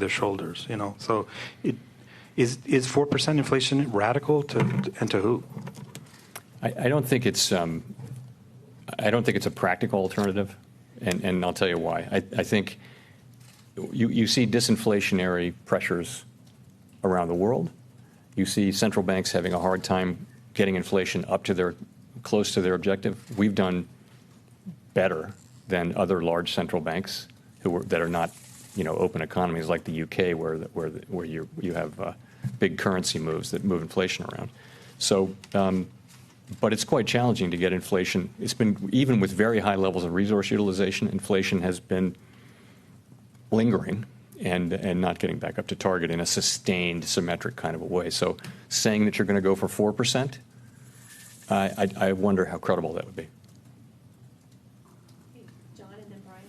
their shoulders, you know. So is 4% inflation radical and to who? I don't think it's a practical alternative, and I'll tell you why. I think you see disinflationary pressures around the world. You see central banks having a hard time getting inflation up to close to their objective. We've done better than other large central banks that are not, open economies like the UK, where you have big currency moves that move inflation around. So, but it's quite challenging to get inflation. It's been, even with very high levels of resource utilization, inflation has been lingering and not getting back up to target in a sustained, symmetric kind of a way. So saying that you're going to go for 4%, I wonder how credible that would be. John and then Brian.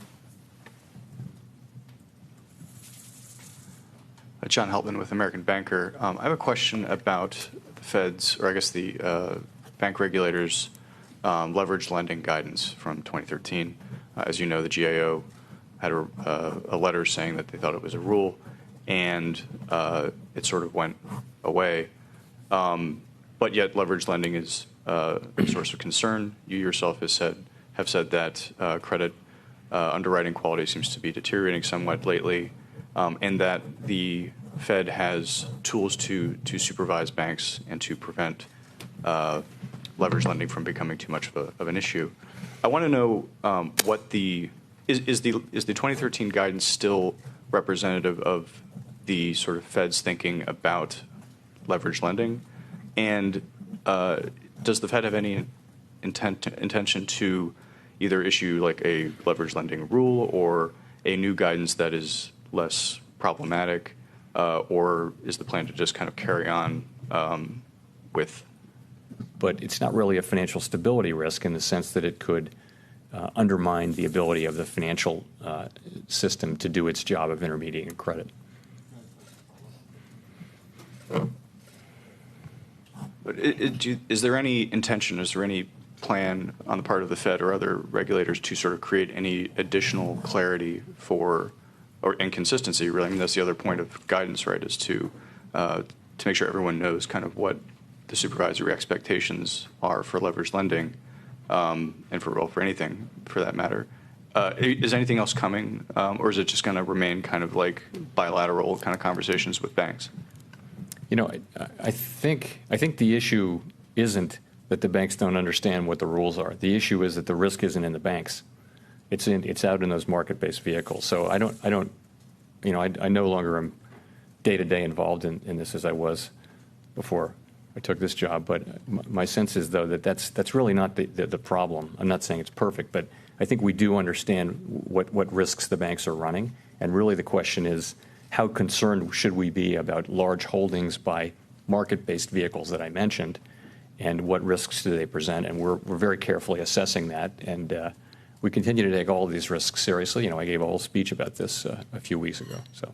John Heltman with American Banker. I have a question about the Fed's, or I guess the bank regulators' leveraged lending guidance from 2013. As you know, the GAO had a letter saying that they thought it was a rule, and it sort of went away. But yet, leveraged lending is a source of concern. You yourself have said that credit underwriting quality seems to be deteriorating somewhat lately, and that the Fed has tools to supervise banks and to prevent leveraged lending from becoming too much of an issue. I want to know what is the 2013 guidance still representative of the sort of Fed's thinking about leveraged lending, and does the Fed have any intention to either issue like a leveraged lending rule or a new guidance that is less problematic, or is the plan to just kind of carry on with? But it's not really a financial stability risk in the sense that it could undermine the ability of the financial system to do its job of intermediating credit. But is there any intention, is there any plan on the part of the Fed or other regulators to sort of create any additional clarity and consistency, really? I mean, that's the other point of guidance, right, is to make sure everyone knows kind of what the supervisory expectations are for leveraged lending, and for anything for that matter. Is anything else coming, or is it just going to remain kind of like bilateral kind of conversations with banks? I think the issue isn't that the banks don't understand what the rules are. The issue is that the risk isn't in the banks. It's out in those market-based vehicles. So I no longer am day-to-day involved in this as I was before I took this job. But my sense is, though, that that's really not the problem. I'm not saying it's perfect, but I think we do understand what risks the banks are running. And really the question is, how concerned should we be about large holdings by market-based vehicles that I mentioned, and what risks do they present? And we're very carefully assessing that. And we continue to take all of these risks seriously. I gave a whole speech about this a few weeks ago. So.